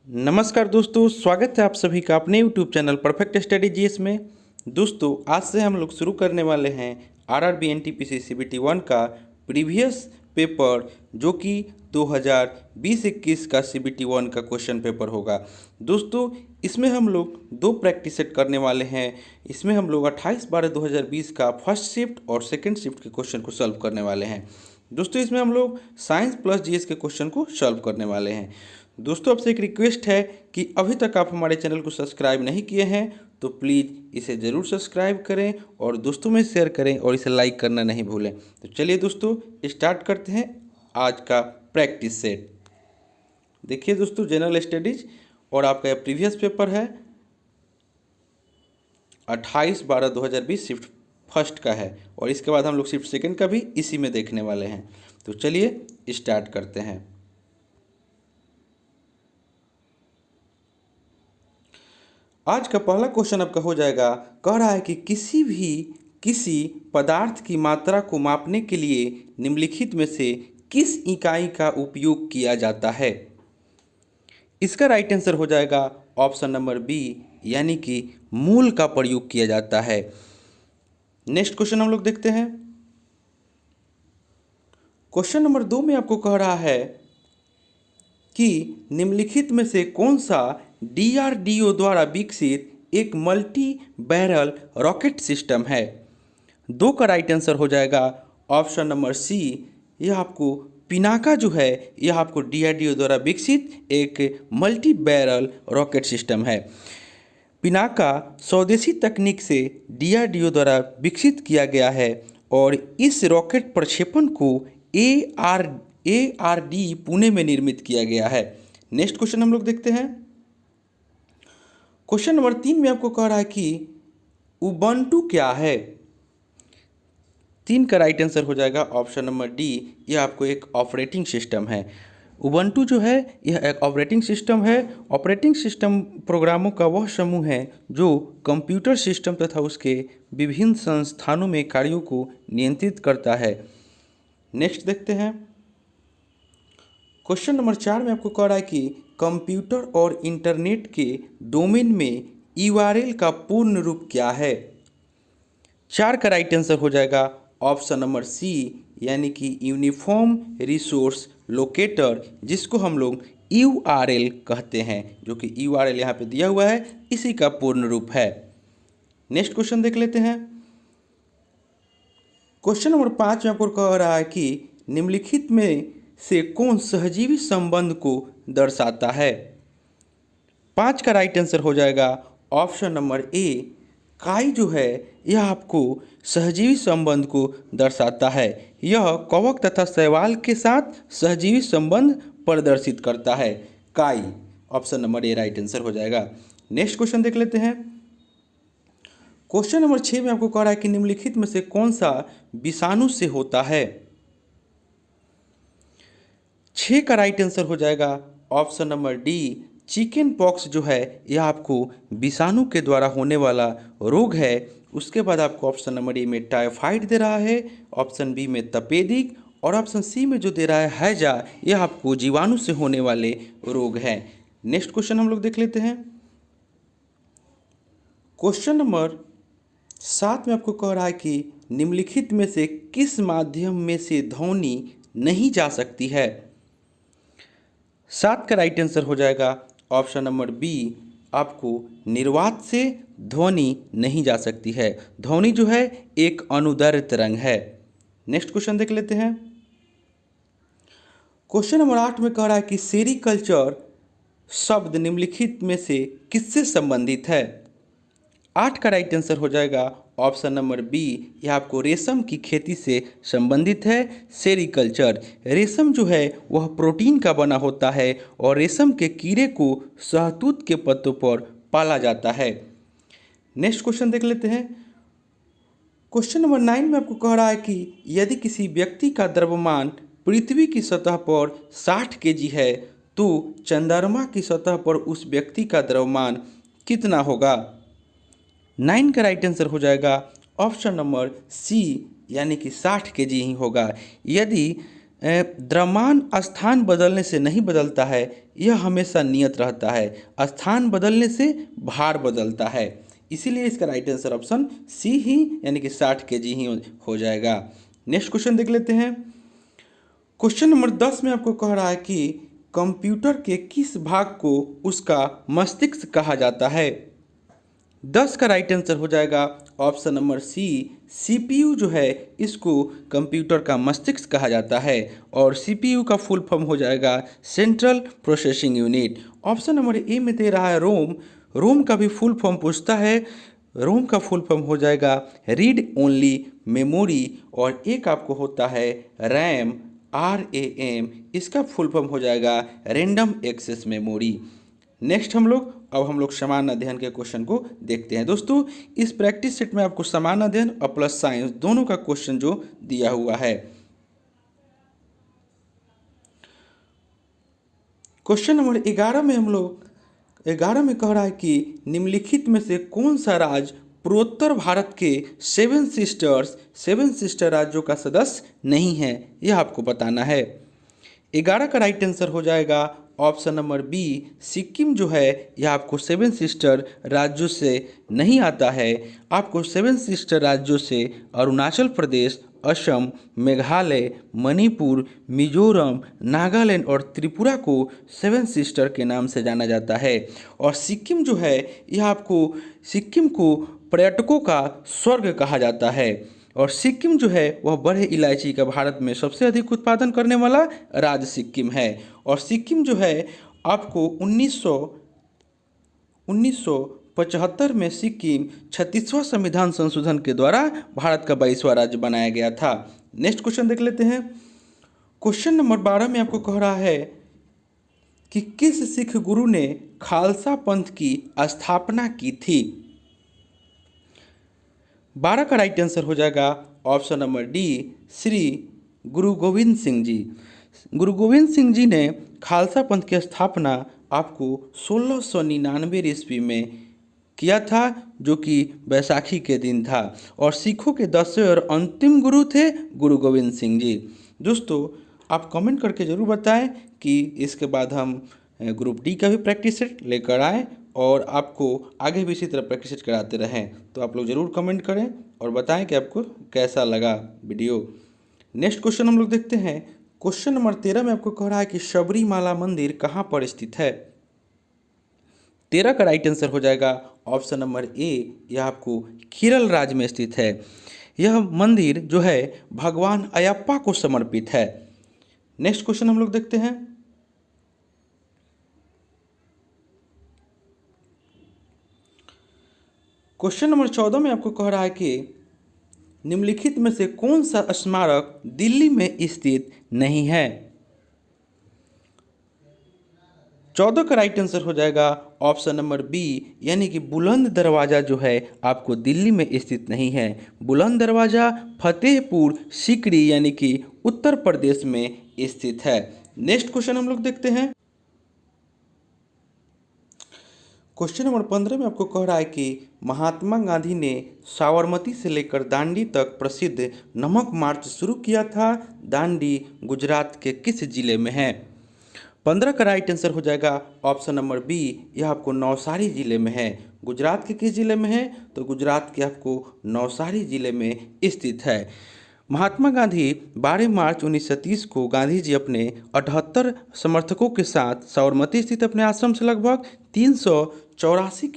नमस्कार दोस्तों, स्वागत है आप सभी का अपने YouTube channel perfect study GS में। दोस्तों, आज से हम लोग शुरू करने वाले हैं आरआरबी एनटीपीसी सीबीटी 1 का प्रीवियस पेपर, जो कि 2020-21 का सीबीटी 1 का क्वेश्चन पेपर होगा। दोस्तों, इसमें हम लोग दो प्रैक्टिस सेट करने वाले हैं। इसमें हम लोग 28/12/2020 का फर्स्ट शिफ्ट और सेकेंड शिफ्ट के क्वेश्चन को सॉल्व करने वाले हैं। दोस्तों, इसमें हम लोग साइंस प्लस जीएस के क्वेश्चन को सॉल्व करने वाले हैं। दोस्तों, आपसे एक रिक्वेस्ट है कि अभी तक आप हमारे चैनल को सब्सक्राइब नहीं किए हैं तो प्लीज़ इसे ज़रूर सब्सक्राइब करें और दोस्तों में शेयर करें और इसे लाइक करना नहीं भूलें। तो चलिए दोस्तों, स्टार्ट करते हैं आज का प्रैक्टिस सेट। देखिए दोस्तों, जनरल स्टडीज और आपका यह प्रीवियस पेपर है 28/12/2020 शिफ्ट फर्स्ट का है और इसके बाद हम लोग शिफ्ट सेकेंड का भी इसी में देखने वाले हैं। तो चलिए स्टार्ट करते हैं। आज का पहला क्वेश्चन आपका हो जाएगा, कह रहा है कि किसी पदार्थ की मात्रा को मापने के लिए निम्नलिखित में से किस इकाई का उपयोग किया जाता है। इसका राइट आंसर हो जाएगा ऑप्शन नंबर बी, यानी कि मूल का प्रयोग किया जाता है। नेक्स्ट क्वेश्चन हम लोग देखते हैं। क्वेश्चन नंबर 2 में आपको कह रहा है कि निम्नलिखित में से कौन सा डीआरडीओ द्वारा विकसित एक मल्टी बैरल रॉकेट सिस्टम है। दो का राइट आंसर हो जाएगा ऑप्शन नंबर सी, यह आपको पिनाका जो है यह आपको डीआरडीओ द्वारा विकसित एक मल्टी बैरल रॉकेट सिस्टम है। पिनाका स्वदेशी तकनीक से डीआरडीओ द्वारा विकसित किया गया है और इस रॉकेट प्रक्षेपण को एआरडी पुणे में निर्मित किया गया है। नेक्स्ट क्वेश्चन हम लोग देखते हैं। क्वेश्चन नंबर 3 में आपको कह रहा है कि उबंटू क्या है। 3 का राइट आंसर हो जाएगा ऑप्शन नंबर डी, यह आपको एक ऑपरेटिंग सिस्टम है। उबंटू जो है यह एक ऑपरेटिंग सिस्टम है। ऑपरेटिंग सिस्टम प्रोग्रामों का वह समूह है जो कंप्यूटर सिस्टम तथा उसके विभिन्न संस्थानों में कार्यों को नियंत्रित करता है। नेक्स्ट देखते हैं। क्वेश्चन नंबर 4 में आपको कह रहा है कि कंप्यूटर और इंटरनेट के डोमेन में यूआरएल का पूर्ण रूप क्या है। 4 का राइट आंसर हो जाएगा ऑप्शन नंबर सी, यानी कि यूनिफॉर्म रिसोर्स लोकेटर, जिसको हम लोग यूआरएल कहते हैं, जो कि यूआरएल यहाँ पे दिया हुआ है, इसी का पूर्ण रूप है। नेक्स्ट क्वेश्चन देख लेते हैं। क्वेश्चन नंबर 5 में आपको कह रहा है कि निम्नलिखित में से कौन सहजीवी संबंध को दर्शाता है। 5 का राइट आंसर हो जाएगा ऑप्शन नंबर ए, काई जो है यह आपको सहजीवी संबंध को दर्शाता है। यह कवक तथा शैवाल के साथ सहजीवी संबंध प्रदर्शित करता है। काई, option number A right answer हो जाएगा। नेक्स्ट क्वेश्चन देख लेते हैं। क्वेश्चन नंबर 6 में आपको कह रहा है कि निम्नलिखित में से कौन सा विषाणु से होता है। 6 का राइट आंसर हो जाएगा option number D, chicken pox जो है यह आपको विषाणु के द्वारा होने वाला रोग है। उसके बाद आपको ऑप्शन नंबर ए में टाइफाइड दे रहा है, ऑप्शन बी में तपेदिक और ऑप्शन सी में जो दे रहा है हैजा, यह आपको जीवाणु से होने वाले रोग हैं। नेक्स्ट क्वेश्चन हम लोग देख लेते हैं। क्वेश्चन नंबर 7 में आपको कह रहा है कि निम्नलिखित में से किस माध्यम में से ध्वनि नहीं जा सकती है। 7 का राइट आंसर हो जाएगा ऑप्शन नंबर बी, आपको निर्वात से ध्वनि नहीं जा सकती है। ध्वनि जो है एक अनुदैर्ध्य तरंग है। नेक्स्ट क्वेश्चन देख लेते हैं। क्वेश्चन नंबर 8 में कह रहा है कि सेरीकल्चर शब्द निम्नलिखित में से किससे संबंधित है। 8 का राइट आंसर हो जाएगा ऑप्शन नंबर बी, यह आपको रेशम की खेती से संबंधित है। सेरीकल्चर, रेशम जो है वह प्रोटीन का बना होता है और रेशम के कीड़े को शहतूत के पत्तों पर पाला जाता है। नेक्स्ट क्वेश्चन देख लेते हैं। क्वेश्चन नंबर 9 में आपको कह रहा है कि यदि किसी व्यक्ति का द्रव्यमान पृथ्वी की सतह पर 60 केजी है तो चंद्रमा की सतह पर उस व्यक्ति का द्रव्यमान कितना होगा। 9 का राइट आंसर हो जाएगा ऑप्शन नंबर सी, यानी कि 60 केजी ही होगा। यदि द्रव्यमान स्थान बदलने से नहीं बदलता है, यह हमेशा नियत रहता है। स्थान बदलने से भार बदलता है। इसीलिए इसका राइट आंसर ऑप्शन सी ही यानी कि 60 kg ही हो जाएगा। नेक्स्ट क्वेश्चन देख लेते हैं। क्वेश्चन नंबर 10 में आपको कह रहा है कि कंप्यूटर के किस भाग को उसका मस्तिष्क कहा जाता है। 10 का राइट आंसर हो जाएगा ऑप्शन नंबर सी, सीपीयू जो है इसको कंप्यूटर का मस्तिष्क कहा जाता है और सीपीयू का फुल फॉर्म हो जाएगा central processing unit. Option number A में दे रहा है रोम, रोम का भी फुल फॉर्म पूछता है, रोम का फुल फॉर्म हो जाएगा रीड ओनली मेमोरी और एक आपको होता है रैम, RAM, इसका फुल फॉर्म हो जाएगा रैंडम एक्सेस मेमोरी। नेक्स्ट हम लोग समान अध्ययन के क्वेश्चन को देखते हैं। दोस्तों इस प्रैक्टिस सेट में आपको समान अध्ययन और प्लस साइंस दोनों का क्वेश्चन जो दिया हुआ है। क्वेश्चन नंबर 11 में 11 में कह रहा है कि निम्नलिखित में से कौन सा राज्य पूर्वोत्तर भारत के सेवन सिस्टर राज्यों का सदस्य नहीं है, यह आपको बताना है। 11 का राइट आंसर हो जाएगा ऑप्शन नंबर बी, सिक्किम जो है यह आपको सेवन सिस्टर राज्यों से नहीं आता है। आपको सेवन सिस्टर राज्यों से अरुणाचल प्रदेश, असम, मेघालय, मणिपुर, मिजोरम, नागालैंड और त्रिपुरा को सेवन सिस्टर के नाम से जाना जाता है। और सिक्किम जो है यह आपको सिक्किम को पर्यटकों का स्वर्ग कहा जाता है और सिक्किम जो है वह बड़े इलायची का भारत में सबसे अधिक उत्पादन करने वाला राज्य सिक्किम है। और सिक्किम जो है आपको 1975 में सिक्किम 36वां संविधान संशोधन के द्वारा भारत का 22वां राज्य बनाया गया था। नेक्स्ट क्वेश्चन देख लेते हैं। क्वेश्चन नंबर 12 में आपको कह रहा है कि किस सिख गुरु ने खालसा पंथ की स्थापना की थी। 12 का राइट आंसर हो जाएगा ऑप्शन नंबर डी, श्री गुरु गोविंद सिंह जी। गुरु गोविंद सिंह जी ने खालसा पंथ की स्थापना आपको 1699 ईस्वी में किया था, जो कि बैसाखी के दिन था और सिखों के 10वें और अंतिम गुरु थे गुरु गोविंद सिंह जी। दोस्तों आप कमेंट करके ज़रूर बताएं कि इसके बाद हम ग्रुप डी का भी प्रैक्टिस सेट लेकर आएँ और आपको आगे भी इसी तरह प्रैक्टिस सेट कराते रहें। तो आप लोग ज़रूर कमेंट करें और बताएं कि आपको कैसा लगा वीडियो। नेक्स्ट क्वेश्चन हम लोग देखते हैं। क्वेश्चन नंबर 13 में आपको कह रहा है कि शबरीमाला मंदिर कहाँ पर स्थित है। 13 का राइट आंसर हो जाएगा ऑप्शन नंबर ए, यह आपको केरल राज्य में स्थित है। यह मंदिर जो है भगवान अयप्पा को समर्पित है। नेक्स्ट क्वेश्चन हम लोग देखते हैं। क्वेश्चन नंबर 14 में आपको कह रहा है कि निम्नलिखित में से कौन सा स्मारक दिल्ली में स्थित नहीं है। 14 का राइट आंसर हो जाएगा ऑप्शन नंबर बी, यानी कि बुलंद दरवाज़ा जो है आपको दिल्ली में स्थित नहीं है। बुलंद दरवाज़ा फतेहपुर सीकरी यानी कि उत्तर प्रदेश में स्थित है। नेक्स्ट क्वेश्चन हम लोग देखते हैं। क्वेश्चन नंबर 15 में आपको कह रहा है कि महात्मा गांधी ने साबरमती से लेकर दांडी तक प्रसिद्ध नमक मार्च शुरू किया था। दांडी गुजरात के किस जिले में है। 15 का राइट आंसर हो जाएगा ऑप्शन नंबर बी, यह आपको नवसारी जिले में है। गुजरात के किस जिले में है, तो गुजरात के आपको नवसारी जिले में स्थित है। महात्मा गांधी 12 मार्च 1930 को गांधी जी अपने 78 समर्थकों के साथ साबरमती स्थित अपने आश्रम से लगभग 384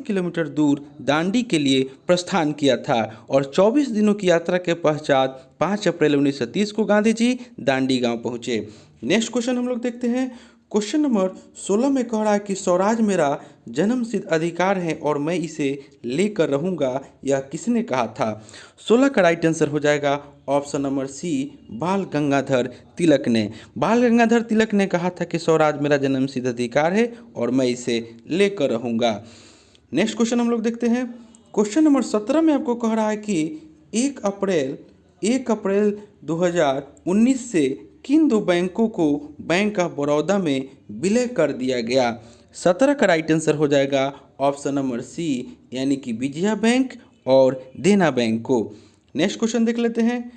किलोमीटर दूर दांडी के लिए प्रस्थान किया था और 24 दिनों की यात्रा के पश्चात 5 अप्रैल 1930 को गांधी जी दांडी गांव पहुंचे। नेक्स्ट क्वेश्चन हम लोग देखते हैं। क्वेश्चन नंबर 16 में कह रहा है कि स्वराज मेरा जन्मसिद्ध अधिकार है और मैं इसे लेकर रहूँगा, यह किसने कहा था। 16 का राइट आंसर हो जाएगा ऑप्शन नंबर सी, बाल गंगाधर तिलक ने। बाल गंगाधर तिलक ने कहा था कि स्वराज मेरा जन्मसिद्ध अधिकार है और मैं इसे लेकर रहूँगा। नेक्स्ट क्वेश्चन हम लोग देखते हैं। क्वेश्चन नंबर 17 में आपको कह रहा है कि 1 अप्रैल 2019 से किन दो बैंकों को बैंक ऑफ बड़ौदा में विलय कर दिया गया। 17 का राइट आंसर हो जाएगा ऑप्शन नंबर सी, यानी कि विजया बैंक और देना बैंक को। नेक्स्ट क्वेश्चन देख लेते हैं।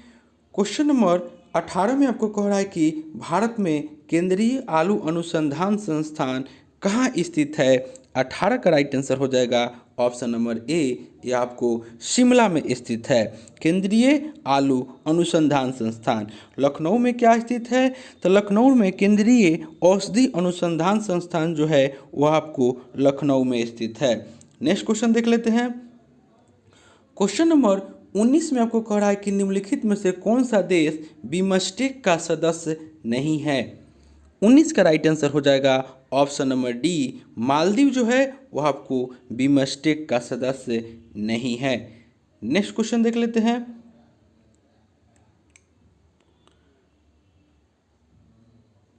क्वेश्चन नंबर 18 में आपको कह रहा है कि भारत में केंद्रीय आलू अनुसंधान संस्थान कहाँ स्थित है। 18 का राइट आंसर हो जाएगा ऑप्शन नंबर ए, ये आपको शिमला में स्थित है। केंद्रीय आलू अनुसंधान संस्थान लखनऊ में क्या स्थित है, तो लखनऊ में केंद्रीय औषधि अनुसंधान संस्थान जो है वह आपको लखनऊ में स्थित है। नेक्स्ट क्वेश्चन देख लेते हैं। क्वेश्चन नंबर 19 में आपको कह रहा है कि निम्नलिखित में से कौन सा देश बिमस्टेक का सदस्य नहीं है। 19 का राइट आंसर हो जाएगा ऑप्शन नंबर डी, मालदीव जो है वह आपको बिमस्टेक का सदस्य नहीं है। नेक्स्ट क्वेश्चन देख लेते हैं।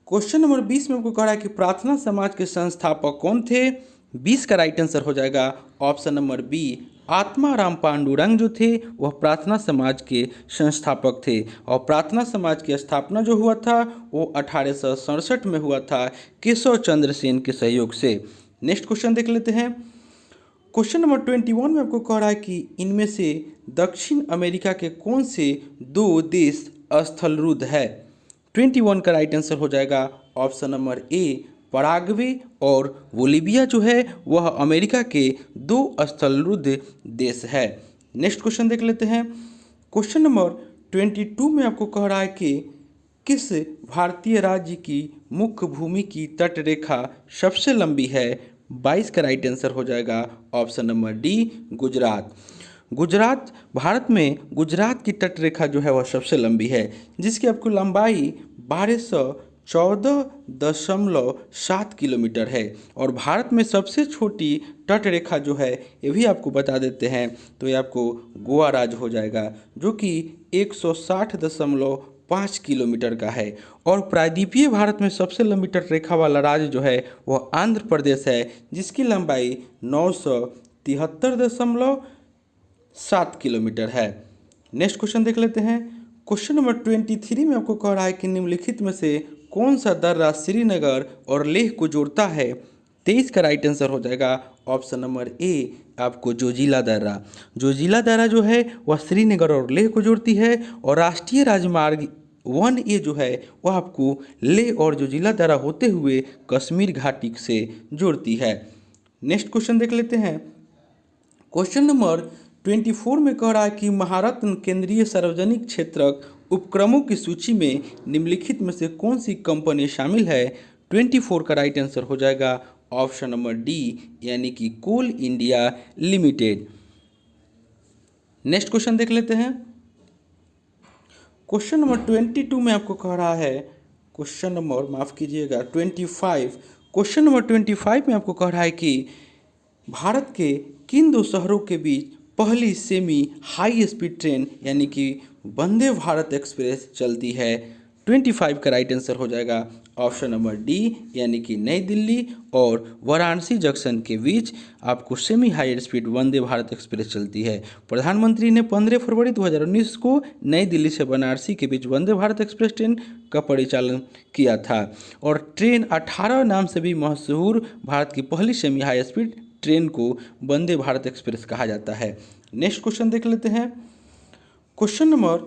क्वेश्चन नंबर 20 में आपको कह रहा है कि प्रार्थना समाज के संस्थापक कौन थे। 20 का राइट आंसर हो जाएगा option number B, Atmaram Pandurang जो थे वह प्रार्थना समाज के संस्थापक थे। और प्रार्थना समाज की स्थापना जो हुआ था वो 1867 में हुआ था केशव चंद्र सेन के सहयोग से। नेक्स्ट क्वेश्चन देख लेते हैं। क्वेश्चन नंबर 21 में आपको कह रहा है कि इनमें से दक्षिण अमेरिका के कौन से दो देश स्थलरुद्ध है। 21 का राइट आंसर हो जाएगा ऑप्शन नंबर ए, पराग्वे और बोलीविया जो है वह अमेरिका के दो स्थलरुद्ध देश है। नेक्स्ट क्वेश्चन देख लेते हैं। क्वेश्चन नंबर 22 में आपको कह रहा है कि किस भारतीय राज्य की मुख्य भूमि की तटरेखा सबसे लंबी है। 22 का राइट आंसर हो जाएगा option number D, Gujarat. Gujarat Bharat में गुजरात की तटरेखा जो है वह सबसे लंबी है, जिसकी आपको लंबाई 1214.7 किलोमीटर है। और भारत में सबसे छोटी तटरेखा जो है ये भी आपको बता देते हैं, तो ये आपको गोवा राज्य हो जाएगा जो कि 160.5 किलोमीटर का है। और प्रायद्वीपीय भारत में सबसे लंबी तटरेखा वाला राज्य जो है वह आंध्र प्रदेश है, जिसकी लंबाई 973.7 किलोमीटर है। नेक्स्ट क्वेश्चन देख लेते हैं। क्वेश्चन नंबर 23 में आपको कह रहा है कि निम्नलिखित में से कौन सा दर्रा श्रीनगर और लेह को जोड़ता है। 23 का राइट आंसर हो जाएगा ऑप्शन नंबर ए, आपको जोजिला दर्रा। जोजिला दर्रा जो है वह श्रीनगर और लेह को जोड़ती है। और राष्ट्रीय राजमार्ग 1A जो है वह आपको लेह और जोजिला दर्रा होते हुए कश्मीर घाटी से जोड़ती है। नेक्स्ट क्वेश्चन देख लेते हैं। क्वेश्चन नंबर 24 में कह रहा है कि महारत्न केंद्रीय सार्वजनिक क्षेत्रक उपक्रमों की सूची में निम्नलिखित में से कौन सी कंपनी शामिल है। 24 का राइट आंसर हो जाएगा ऑप्शन नंबर डी, यानी कि कोल इंडिया लिमिटेड। नेक्स्ट क्वेश्चन देख लेते हैं। क्वेश्चन नंबर 22 में आपको कह रहा है, क्वेश्चन नंबर माफ़ कीजिएगा 25, क्वेश्चन नंबर 25 में आपको कह रहा है कि भारत के किन दो शहरों के बीच पहली सेमी हाई स्पीड ट्रेन यानी कि वंदे भारत एक्सप्रेस चलती है। 25 का राइट आंसर हो जाएगा ऑप्शन नंबर डी, यानी कि नई दिल्ली और वाराणसी जंक्शन के बीच आपको semi high speed Vande Bharat express चलती है। प्रधानमंत्री ने 15 फरवरी 2019 को नई दिल्ली से बनारसी के बीच वंदे भारत एक्सप्रेस ट्रेन का परिचालन किया था। और ट्रेन 18 नाम से भी मशहूर भारत की पहली सेमी हाई स्पीड ट्रेन को वंदे भारत एक्सप्रेस कहा जाता है। नेक्स्ट क्वेश्चन देख लेते हैं। क्वेश्चन नंबर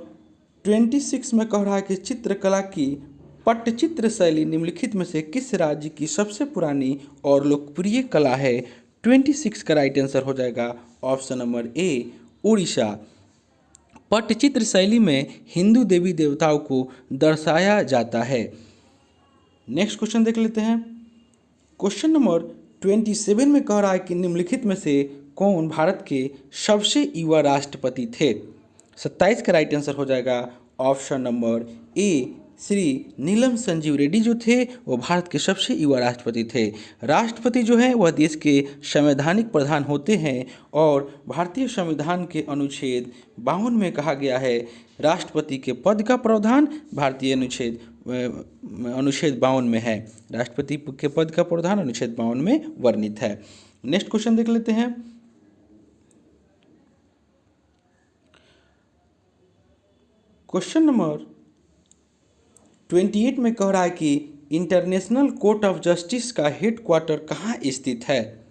26 में कह रहा है कि चित्रकला की पट्टचित्र शैली निम्नलिखित में से किस राज्य की सबसे पुरानी और लोकप्रिय कला है। 26 का राइट आंसर हो जाएगा option number A, Orissa. Pattachitra शैली में हिंदू देवी देवताओं को दर्शाया जाता है। नेक्स्ट क्वेश्चन देख लेते हैं। क्वेश्चन नंबर 27 में कह रहा है कि निम्नलिखित में से कौन भारत के सबसे युवा राष्ट्रपति थे। 27 का राइट आंसर हो जाएगा ऑप्शन नंबर ए, श्री नीलम संजीव रेड्डी जो थे वो भारत के सबसे युवा राष्ट्रपति थे। राष्ट्रपति जो है वह देश के संवैधानिक प्रधान होते हैं और भारतीय संविधान के अनुच्छेद 52 में कहा गया है राष्ट्रपति के पद का प्रावधान भारतीय अनुच्छेद 52 में है। राष्ट्रपति के पद का प्रावधान अनुच्छेद 52 में वर्णित है। नेक्स्ट क्वेश्चन देख लेते हैं। क्वेश्चन नंबर 28 में कह रहा है कि इंटरनेशनल कोर्ट ऑफ जस्टिस का हेडक्वार्टर कहाँ स्थित है।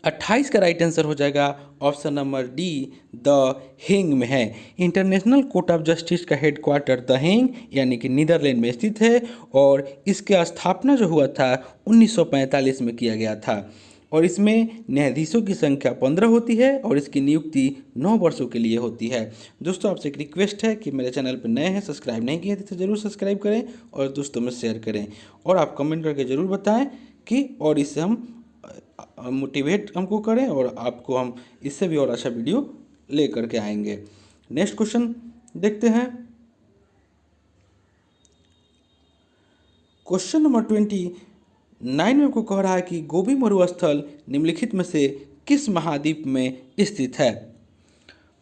28 का राइट आंसर हो जाएगा ऑप्शन नंबर डी, द हेंग में है। इंटरनेशनल कोर्ट ऑफ जस्टिस का हेडक्वार्टर द हेंग यानी कि नीदरलैंड में स्थित है और इसकी स्थापना जो हुआ था 1945 में किया गया था और इसमें न्यायाधीशों की संख्या 15 होती है और इसकी नियुक्ति 9 वर्षों के लिए होती है। दोस्तों आपसे एक रिक्वेस्ट है कि मेरे चैनल पर नए हैं, सब्सक्राइब नहीं किए तो जरूर सब्सक्राइब करें और दोस्तों में शेयर करें और आप कमेंट करके ज़रूर बताएं कि और इससे हम मोटिवेट हमको करें और आपको हम इससे भी और अच्छा वीडियो ले करके आएंगे। नेक्स्ट क्वेश्चन देखते हैं। क्वेश्चन नंबर 29 में आपको कह रहा है कि गोबी मरुस्थल निम्नलिखित में से किस महाद्वीप में स्थित है।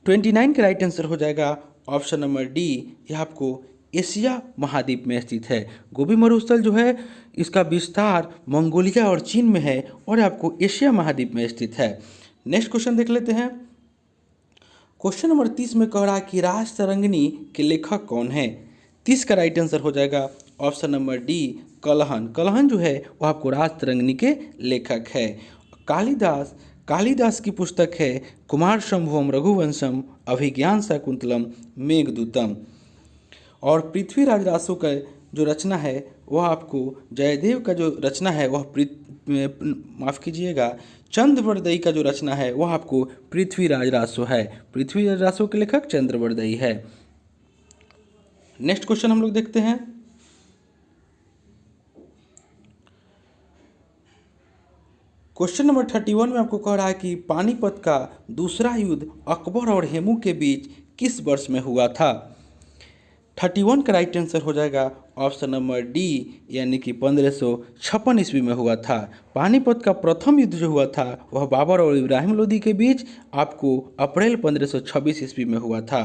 29 का राइट आंसर हो जाएगा ऑप्शन नंबर डी, यह आपको एशिया महाद्वीप में स्थित है। गोबी मरुस्थल जो है इसका विस्तार मंगोलिया और चीन में है और आपको एशिया महाद्वीप में स्थित है। नेक्स्ट क्वेश्चन देख लेते हैं। क्वेश्चन नंबर 30 में कह रहा है कि रास तरंगिणी के लेखक कौन है। 30 का राइट आंसर हो जाएगा option number D, Kalhana. Kalhana जो है वो आपको रास तरंगिणी के लेखक है। कालिदास की पुस्तक है कुमार संभवम रघुवंशम अभिज्ञान शाकुंतलम मेघदूतम और पृथ्वीराज रासो का जो रचना है वह आपको जयदेव का जो रचना है वह माफ़ कीजिएगा चंद्रवरदई का जो रचना है वह आपको पृथ्वीराज रासो है। पृथ्वीराज रासो के लेखक चंद्रवरदई है। नेक्स्ट क्वेश्चन हम लोग देखते हैं। क्वेश्चन नंबर 31 में आपको कह रहा है कि पानीपत का दूसरा युद्ध अकबर और हेमू के बीच किस वर्ष में हुआ था। 31 का राइट आंसर हो जाएगा ऑप्शन नंबर डी यानी कि 1556 ईस्वी में हुआ था। पानीपत का प्रथम युद्ध जो हुआ था वह बाबर और इब्राहिम लोदी के बीच आपको अप्रैल 1526 ईस्वी में हुआ था।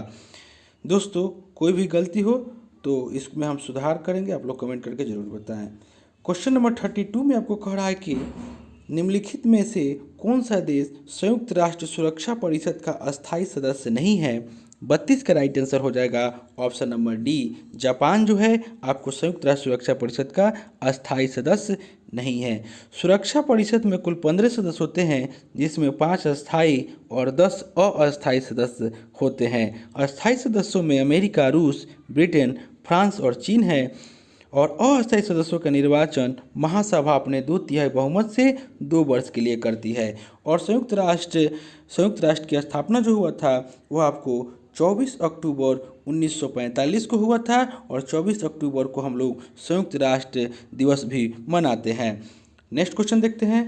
दोस्तों कोई भी गलती हो तो इसमें हम सुधार करेंगे, आप लोग कमेंट करके ज़रूर बताएं। क्वेश्चन नंबर 32 में आपको कह रहा है कि निम्नलिखित में से कौन सा देश संयुक्त राष्ट्र सुरक्षा परिषद का अस्थायी सदस्य नहीं है। 32 का राइट आंसर हो जाएगा ऑप्शन नंबर डी, जापान जो है आपको संयुक्त राष्ट्र सुरक्षा परिषद का अस्थायी सदस्य नहीं है। सुरक्षा परिषद में कुल 15 सदस्य होते हैं जिसमें 5 अस्थायी और 10 अस्थायी सदस्य होते हैं। अस्थायी सदस्यों में अमेरिका, रूस, ब्रिटेन, फ्रांस और चीन है और अस्थायी सदस्यों का निर्वाचन महासभा अपने 2/3 बहुमत से 2 वर्ष के लिए करती है। और संयुक्त राष्ट्र की स्थापना जो हुआ था वह आपको 24 अक्टूबर 1945 को हुआ था और 24 अक्टूबर को हम लोग संयुक्त राष्ट्र दिवस भी मनाते हैं। नेक्स्ट क्वेश्चन देखते हैं।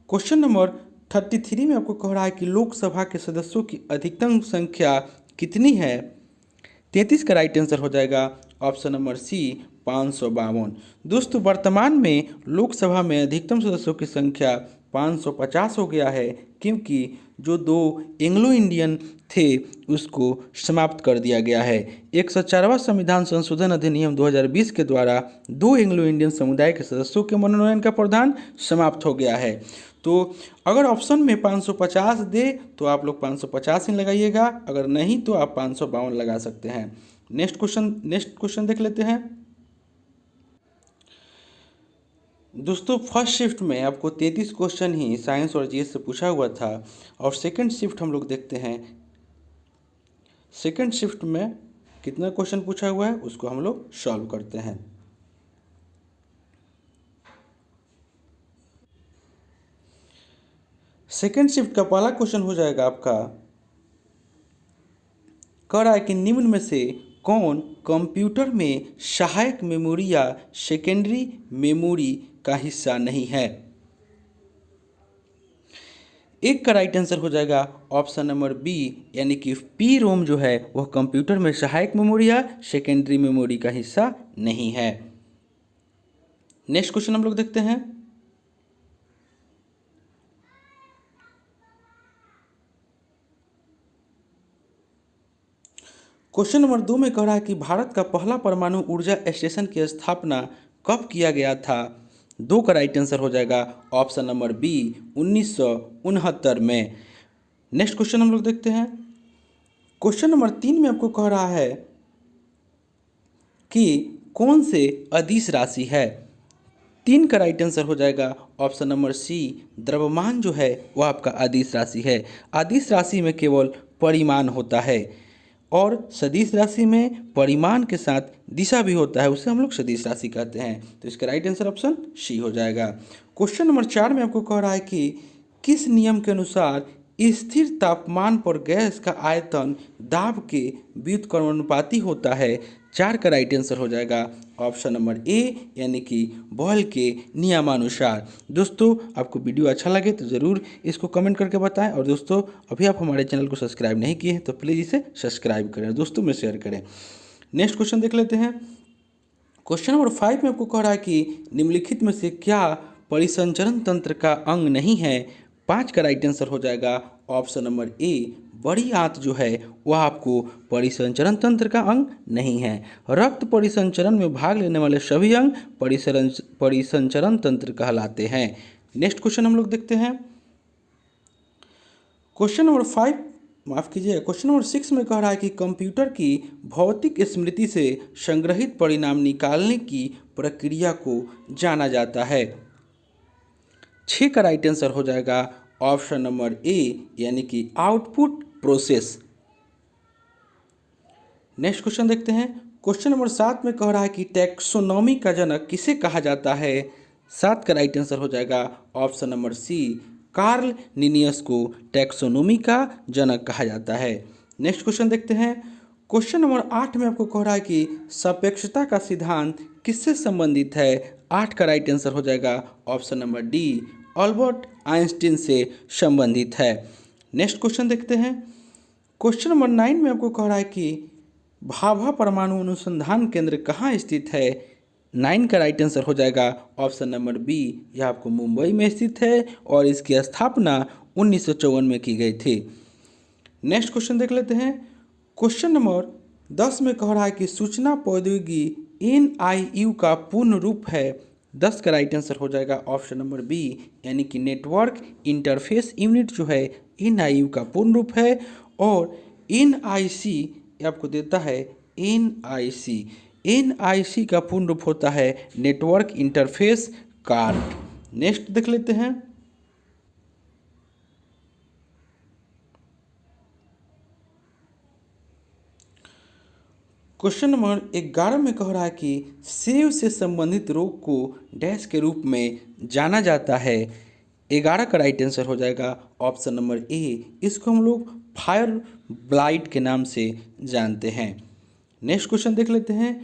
क्वेश्चन नंबर 33 में आपको कह रहा है कि लोकसभा के सदस्यों की अधिकतम संख्या कितनी है। 33 का राइट आंसर हो जाएगा ऑप्शन नंबर सी, 552। दोस्तों वर्तमान में लोकसभा में अधिकतम सदस्यों की संख्या 550 हो गया है क्योंकि जो 2 एंग्लो इंडियन थे उसको समाप्त कर दिया गया है। 104वां संविधान संशोधन अधिनियम 2020 के द्वारा 2 एंग्लो इंडियन समुदाय के सदस्यों के मनोनयन का प्रावधान समाप्त हो गया है। तो अगर ऑप्शन में 550 दे तो आप लोग 550 ही लगाइएगा, अगर नहीं तो आप 552 लगा सकते हैं। नेक्स्ट क्वेश्चन देख लेते हैं। दोस्तों फर्स्ट शिफ्ट में आपको 33 क्वेश्चन ही साइंस और जीएस से पूछा हुआ था और सेकंड शिफ्ट हम लोग देखते हैं सेकंड शिफ्ट में कितना क्वेश्चन पूछा हुआ है उसको हम लोग सॉल्व करते हैं। सेकंड शिफ्ट का पहला क्वेश्चन हो जाएगा आपका, कह रहा है कि निम्न में से कौन कंप्यूटर में सहायक मेमोरी या सेकेंडरी मेमोरी का हिस्सा नहीं है। एक का राइट आंसर हो जाएगा ऑप्शन नंबर बी यानी कि पी रोम जो है वह कंप्यूटर में सहायक मेमोरी या सेकेंडरी मेमोरी का हिस्सा नहीं है। नेक्स्ट क्वेश्चन हम लोग देखते हैं। क्वेश्चन नंबर 2 में कह रहा है कि भारत का पहला परमाणु ऊर्जा स्टेशन की स्थापना कब किया गया था। 2 का राइट आंसर हो जाएगा ऑप्शन नंबर बी 1969 में। नेक्स्ट क्वेश्चन हम लोग देखते हैं। क्वेश्चन नंबर 3 में आपको कह रहा है कि कौन से अदिश राशि है। 3 का राइट आंसर हो जाएगा ऑप्शन नंबर सी। द्रव्यमान जो है वो आपका अदिश राशि है। अदिश राशि में केवल परिमाण होता है और सदिश राशि में परिमाण के साथ दिशा भी होता है, उसे हम लोग सदिश राशि कहते हैं। तो इसका राइट आंसर ऑप्शन सी हो जाएगा। क्वेश्चन नंबर 4 में आपको कह रहा है कि किस नियम के अनुसार स्थिर तापमान पर गैस का आयतन दाब के व्युत्क्रमानुपाती होता है। 4 का राइट आंसर हो जाएगा ऑप्शन नंबर ए, यानी कि बॉयल के नियमानुसार। दोस्तों आपको वीडियो अच्छा लगे तो ज़रूर इसको कमेंट करके बताएं, और दोस्तों अभी आप हमारे चैनल को सब्सक्राइब नहीं किए हैं तो प्लीज़ इसे सब्सक्राइब करें, दोस्तों में शेयर करें। नेक्स्ट क्वेश्चन देख लेते हैं। क्वेश्चन नंबर 5 में आपको कह रहा है कि निम्नलिखित में से क्या परिसंचरण तंत्र का अंग नहीं है। 5 का राइट आंसर हो जाएगा ऑप्शन नंबर ए। बड़ी आंत जो है वह आपको परिसंचरण तंत्र का अंग नहीं है। रक्त परिसंचरण में भाग लेने वाले सभी अंग परिसंचरण तंत्र कहलाते हैं। नेक्स्ट क्वेश्चन हम लोग देखते हैं। क्वेश्चन नंबर 6 में कह रहा है कि कंप्यूटर की भौतिक स्मृति से संग्रहित परिणाम निकालने की प्रक्रिया को जाना जाता है। 6 का राइट आंसर हो जाएगा ऑप्शन नंबर ए, यानी कि आउटपुट प्रोसेस। नेक्स्ट क्वेश्चन देखते हैं। क्वेश्चन नंबर 7 में कह रहा है कि टैक्सोनॉमी का जनक किसे कहा जाता है। 7 का राइट आंसर हो जाएगा option number C. Carl Linnaeus को टैक्सोनॉमी का जनक कहा जाता है। नेक्स्ट क्वेश्चन देखते हैं। क्वेश्चन नंबर 8 में आपको कह रहा है कि सापेक्षता का सिद्धांत किससे संबंधित है। 8 का राइट आंसर हो जाएगा option number D, Albert Einstein से संबंधित है। नेक्स्ट क्वेश्चन देखते हैं। क्वेश्चन नंबर 9 में आपको कह रहा है कि भाभा परमाणु अनुसंधान केंद्र कहाँ स्थित है। 9 का राइट आंसर हो जाएगा ऑप्शन नंबर बी। यह आपको मुंबई में स्थित है और इसकी स्थापना 1954 में की गई थी। नेक्स्ट क्वेश्चन देख लेते हैं। क्वेश्चन नंबर 10 में कह रहा है कि सूचना प्रौद्योगिकी NIU का पूर्ण रूप है। 10 का राइट आंसर हो जाएगा ऑप्शन नंबर बी, यानी कि नेटवर्क इंटरफेस यूनिट जो है NIU का पूर्ण रूप है। और NIC आपको देता है NIC का पूर्ण रूप होता है नेटवर्क इंटरफेस कार्ड। नेक्स्ट देख लेते हैं। क्वेश्चन नंबर 11 में कह रहा है कि सेव से संबंधित रोग को डैश के रूप में जाना जाता है। 11 का राइट आंसर हो जाएगा ऑप्शन नंबर ए। इसको हम लोग फायर ब्लाइट के नाम से जानते हैं। नेक्स्ट क्वेश्चन देख लेते हैं।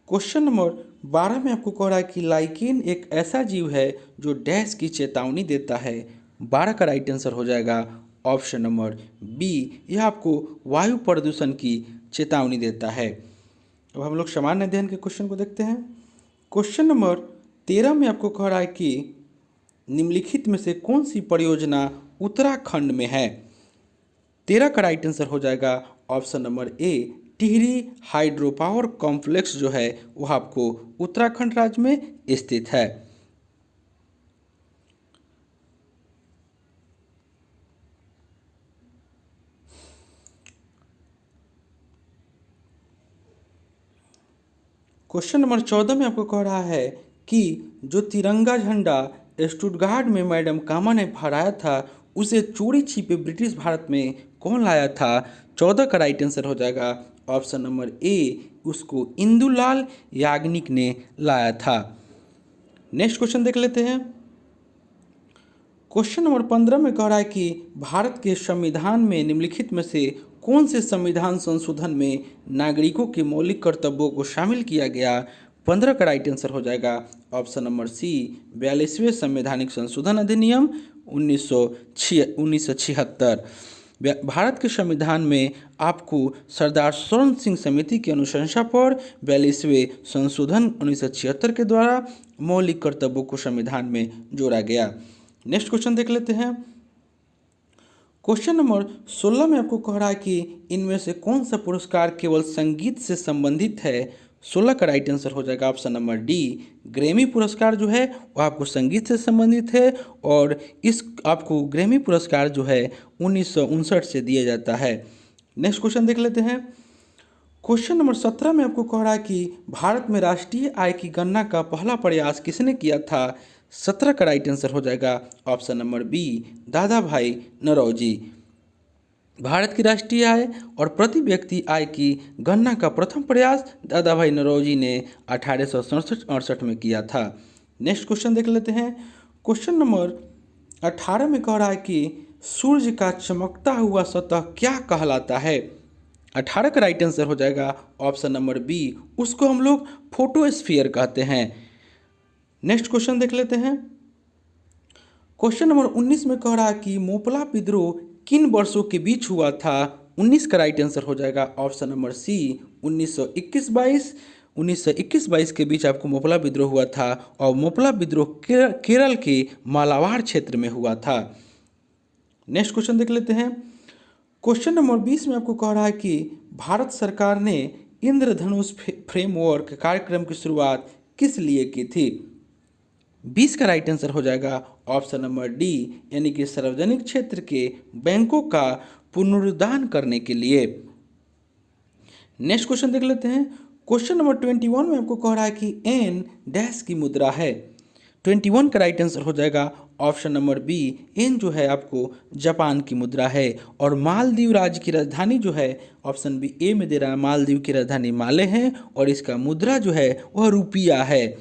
क्वेश्चन नंबर 12 में आपको कह रहा है कि लाइकेन एक ऐसा जीव है जो डैश की चेतावनी देता है। 12 का राइट आंसर हो जाएगा ऑप्शन नंबर बी। यह आपको वायु प्रदूषण की चेतावनी देता है। अब हम लोग सामान्य अध्ययन के क्वेश्चन को देखते हैं। क्वेश्चन नंबर 13 में आपको कह रहा है कि निम्नलिखित में से कौन सी परियोजना उत्तराखंड में है। 13 का राइट आंसर हो जाएगा option number A. Tehri hydro power complex जो है वह आपको उत्तराखंड राज्य में स्थित है। क्वेश्चन नंबर 14 में आपको कह रहा है कि जो तिरंगा झंडा स्टुटगार्ट में मैडम कामा ने फहराया था उसे चोरी छिपे ब्रिटिश भारत में कौन लाया था। 14 का राइट आंसर हो जाएगा ऑप्शन नंबर ए। उसको इंदुलाल याग्निक ने लाया था। नेक्स्ट क्वेश्चन देख लेते हैं। क्वेश्चन नंबर 15 में कह रहा है कि भारत के संविधान में निम्नलिखित में से कौन से संविधान संशोधन में नागरिकों के मौलिक कर्तव्यों को शामिल किया गया। 15 का राइट आंसर हो जाएगा ऑप्शन नंबर सी। 42वें संवैधानिक संशोधन अधिनियम 1976। भारत के संविधान में आपको सरदार स्वर्ण सिंह समिति की अनुशंसा पर 42वें संशोधन 1976 के द्वारा मौलिक कर्तव्यों को संविधान में जोड़ा गया। नेक्स्ट क्वेश्चन देख लेते हैं। क्वेश्चन नंबर 16 में आपको कह रहा है कि इनमें से कौन सा पुरस्कार केवल संगीत से संबंधित है। 16 का राइट आंसर हो जाएगा ऑप्शन नंबर डी। ग्रैमी पुरस्कार जो है वो आपको संगीत से संबंधित है और इस आपको ग्रैमी पुरस्कार जो है 1959 से दिया जाता है। नेक्स्ट क्वेश्चन देख लेते हैं। क्वेश्चन नंबर 17 में आपको कह रहा है कि भारत में राष्ट्रीय आय की गणना का पहला प्रयास किसने किया था। 17 का राइट आंसर हो जाएगा ऑप्शन नंबर बी, दादा भाई नौरोजी। भारत की राष्ट्रीय आय और प्रति व्यक्ति आय की गणना का प्रथम प्रयास दादा भाई नौरोजी ने 1867-68 में किया था। नेक्स्ट क्वेश्चन देख लेते हैं। क्वेश्चन नंबर 18 में कह रहा है कि सूर्य का चमकता हुआ सतह क्या कहलाता है। 18 का राइट आंसर हो जाएगा ऑप्शन नंबर बी, उसको हम लोग फोटोस्फीयर कहते हैं। नेक्स्ट क्वेश्चन देख लेते हैं। क्वेश्चन नंबर 19 में कह रहा है कि मोपला विद्रोह किन वर्षों के बीच हुआ था। 19 का राइट आंसर हो जाएगा ऑप्शन नंबर सी, 1921-22 के बीच आपको मोपला विद्रोह हुआ था और मोपला विद्रोह केरल के मालाबार क्षेत्र में हुआ था। नेक्स्ट क्वेश्चन देख लेते हैं। क्वेश्चन नंबर 20 में आपको कह रहा है कि भारत सरकार ने इंद्रधनुष फ्रेमवर्क कार्यक्रम की शुरुआत किस लिए की थी। 20 का राइट आंसर हो जाएगा ऑप्शन नंबर डी, यानी कि सार्वजनिक क्षेत्र के बैंकों का पुनरुद्धार करने के लिए। नेक्स्ट क्वेश्चन देख लेते हैं। क्वेश्चन नंबर 21 में आपको कह रहा है कि एन डैश की मुद्रा है। 21 का राइट आंसर हो जाएगा ऑप्शन नंबर बी, एन जो है आपको जापान की मुद्रा है। और मालदीव राज्य की राजधानी जो है ऑप्शन बी ए में दे रहा है, मालदीव की राजधानी माले है और इसका मुद्रा जो है वह रुपया है।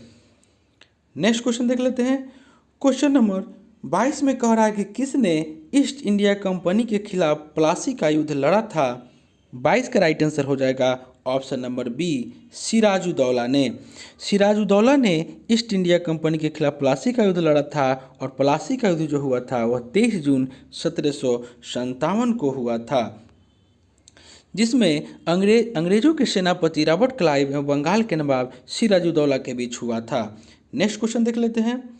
नेक्स्ट क्वेश्चन देख लेते हैं। क्वेश्चन नंबर 22 में कह रहा है कि किसने ईस्ट इंडिया कंपनी के खिलाफ प्लासी का युद्ध लड़ा था। 22 का राइट आंसर हो जाएगा ऑप्शन नंबर बी, सिराजुद्दौला ने। सिराजुद्दौला ने ईस्ट इंडिया कंपनी के खिलाफ प्लासी का युद्ध लड़ा था और प्लासी का युद्ध जो हुआ था वह 23 जून 1757 को हुआ था, जिसमें अंग्रेजों के सेनापति रॉबर्ट क्लाइव एवं बंगाल के नवाब सिराजुद्दौला के बीच हुआ था। नेक्स्ट क्वेश्चन देख लेते हैं।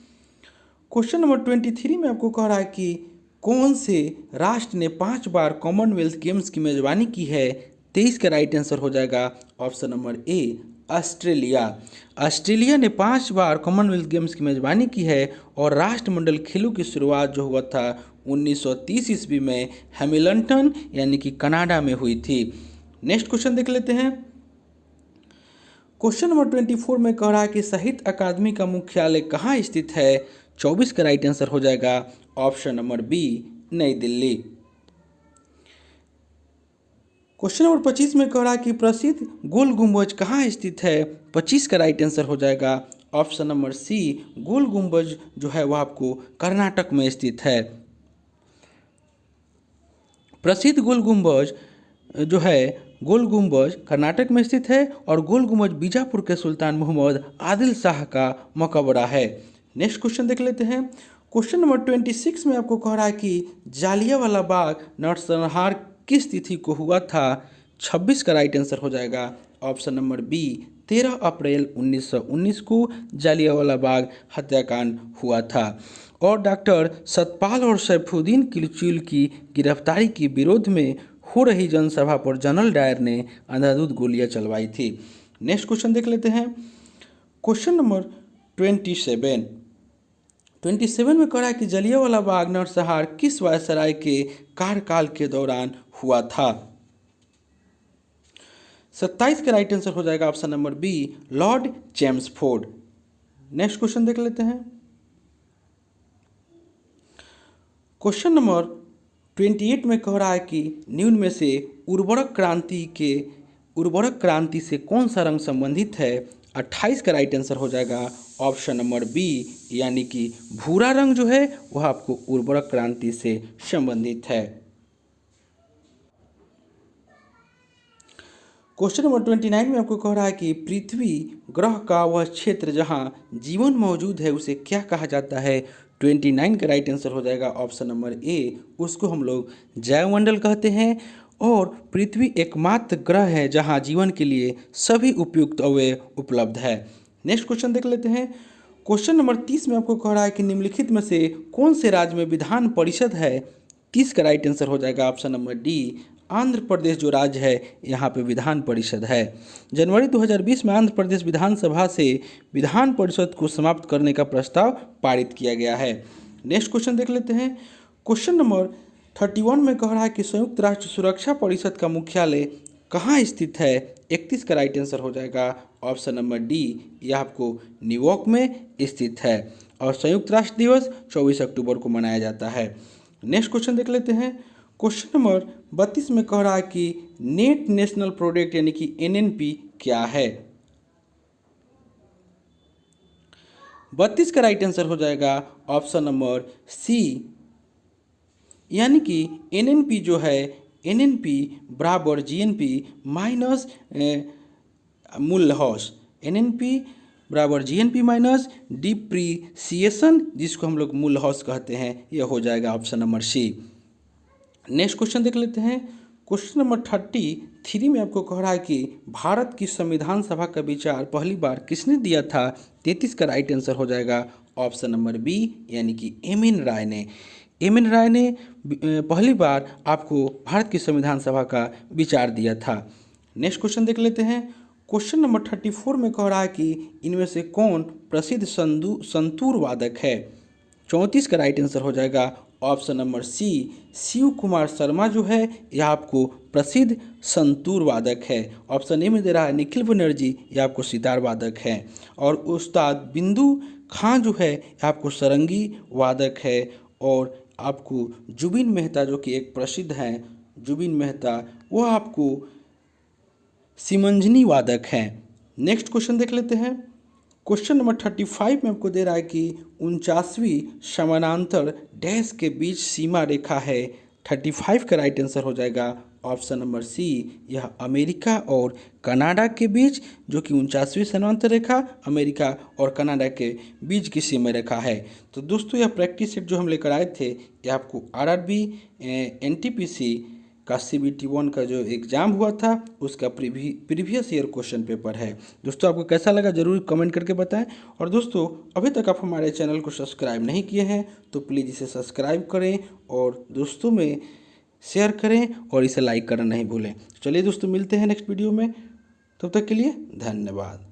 क्वेश्चन नंबर 23 में आपको कह रहा है कि कौन से राष्ट्र ने 5 बार कॉमनवेल्थ गेम्स की मेजबानी की है। 23 का राइट आंसर हो जाएगा option number A, Australia. Australia ने 5 बार कॉमनवेल्थ गेम्स की मेजबानी की है और राष्ट्रमंडल खेलों की शुरुआत जो हुआ था 1930 ईस्वी में हैमिल्टन यानी कि कनाडा में हुई थी। नेक्स्ट क्वेश्चन देख लेते हैं। क्वेश्चन नंबर 24 में कह रहा है कि साहित्य अकादमी का मुख्यालय कहाँ स्थित है। 24 का राइट आंसर हो जाएगा ऑप्शन नंबर बी, नई दिल्ली। क्वेश्चन नंबर 25 में कह रहा है कि प्रसिद्ध गोल गुंबज कहाँ स्थित है। 25 का राइट आंसर हो जाएगा ऑप्शन नंबर सी, गोल गुंबज जो है वह आपको कर्नाटक में स्थित है। प्रसिद्ध गोल गुंबज जो है गोल गुंबज कर्नाटक में स्थित है और गोल गुंबज बीजापुर के सुल्तान मोहम्मद आदिल शाह का मकबरा है। नेक्स्ट क्वेश्चन देख लेते हैं। क्वेश्चन नंबर 26 में आपको कह रहा है कि जालियांवाला बाग नरसंहार किस तिथि को हुआ था। 26 का राइट आंसर हो जाएगा ऑप्शन नंबर बी, 13 अप्रैल 1919 को जालियांवाला बाग हत्याकांड हुआ था। और डॉक्टर सतपाल और सैफुद्दीन किलचुल की गिरफ्तारी के विरोध में हो रही जनसभा पर जनरल डायर ने अंधाधुंध गोलियां चलवाई थी। नेक्स्ट क्वेश्चन देख लेते हैं। क्वेश्चन नंबर 27 में कह रहा है कि जालियांवाला बाग नरसंहार किस वायसराय के कार्यकाल के दौरान हुआ था। 27 का राइट आंसर हो जाएगा option number B, lord Chelmsford. Next question देख लेते हैं। क्वेश्चन नंबर 28 में कह रहा है कि निम्न में से उर्वरक क्रांति से कौन सा रंग संबंधित है। 28 का राइट आंसर हो जाएगा ऑप्शन नंबर बी, यानी कि भूरा रंग जो है वह आपको उर्वरक क्रांति से संबंधित है। क्वेश्चन नंबर 29 में आपको कह रहा है कि पृथ्वी ग्रह का वह क्षेत्र जहां जीवन मौजूद है उसे क्या कहा जाता है। 29 का राइट आंसर हो जाएगा ऑप्शन नंबर ए, उसको हम लोग जैवमंडल कहते हैं। और पृथ्वी एकमात्र ग्रह है जहां जीवन के लिए सभी उपयुक्त अवयव उपलब्ध है। नेक्स्ट क्वेश्चन देख लेते हैं। क्वेश्चन नंबर 30 में आपको कह रहा है कि निम्नलिखित में से कौन से राज्य में विधान परिषद है। 30 का राइट आंसर हो जाएगा option number D, Andhra Pradesh जो राज्य है यहाँ पे विधान परिषद है। जनवरी 2020 में आंध्र प्रदेश विधानसभा से विधान परिषद को समाप्त करने का प्रस्ताव पारित किया गया है। नेक्स्ट क्वेश्चन देख लेते हैं। क्वेश्चन नंबर 31 में कह रहा है कि संयुक्त राष्ट्र सुरक्षा परिषद का मुख्यालय कहाँ स्थित है? 31 का राइट आंसर हो जाएगा ऑप्शन नंबर डी, यह आपको न्यूयॉर्क में स्थित है। और संयुक्त राष्ट्र दिवस 24 अक्टूबर को मनाया जाता है। नेक्स्ट क्वेश्चन देख लेते हैं। क्वेश्चन नंबर 32 में कह रहा है कि नेट नेशनल प्रोडक्ट यानी कि एनएनपी क्या है? 32 का राइट आंसर हो जाएगा ऑप्शन नंबर सी, यानी कि एनएनपी जो है, एनएनपी बराबर जीएनपी माइनस मूल्यह्रास, एनएनपी बराबर जीएनपी माइनस डिप्रीसिएशन, जिसको हम लोग मूल्यह्रास कहते हैं, यह हो जाएगा option number C. Next question देख लेते हैं। क्वेश्चन नंबर 33 में आपको कह रहा है कि भारत की संविधान सभा का विचार पहली बार किसने दिया था? 33 का राइट आंसर हो जाएगा ऑप्शन नंबर बी, यानी कि एम.एन. राय ने। एम.एन. राय ने पहली बार आपको भारत की संविधान सभा का विचार दिया था। नेक्स्ट क्वेश्चन देख लेते हैं। क्वेश्चन नंबर 34 में कह रहा है कि इनमें से कौन प्रसिद्ध संतूर वादक है? 34 का राइट आंसर हो जाएगा option number C, Shiv Kumar Sharma जो है यह आपको प्रसिद्ध संतूर वादक है। ऑप्शन ए में दे रहा है निखिल बनर्जी, यह आपको सितार वादक है। और उस्ताद बिंदु खां जो है यह आपको सरंगी वादक है। और आपको जुबिन मेहता जो कि एक प्रसिद्ध हैं, जुबिन मेहता, वह आपको सिमंजनी वादक हैं। नेक्स्ट क्वेश्चन देख लेते हैं। क्वेश्चन नंबर 35 में आपको दे रहा है कि 49वीं समानांतर डैश के बीच सीमा रेखा है। 35 का राइट आंसर हो जाएगा ऑप्शन नंबर सी, यह अमेरिका और कनाडा के बीच, जो कि 49वीं समानांतर रेखा अमेरिका और कनाडा के बीच की सीमा रेखा है। तो दोस्तों यह प्रैक्टिस सेट जो हम लेकर आए थे, यह आपको आरआरबी एनटीपीसी का CBT 1 का जो एग्ज़ाम हुआ था उसका प्रीवियस ईयर क्वेश्चन पेपर है। दोस्तों आपको कैसा लगा ज़रूर कमेंट करके बताएं। और दोस्तों अभी तक आप हमारे चैनल को सब्सक्राइब नहीं किए हैं तो प्लीज़ इसे सब्सक्राइब करें और दोस्तों में शेयर करें और इसे लाइक करना नहीं भूलें। चलिए दोस्तों मिलते हैं नेक्स्ट वीडियो में, तब तक के लिए धन्यवाद।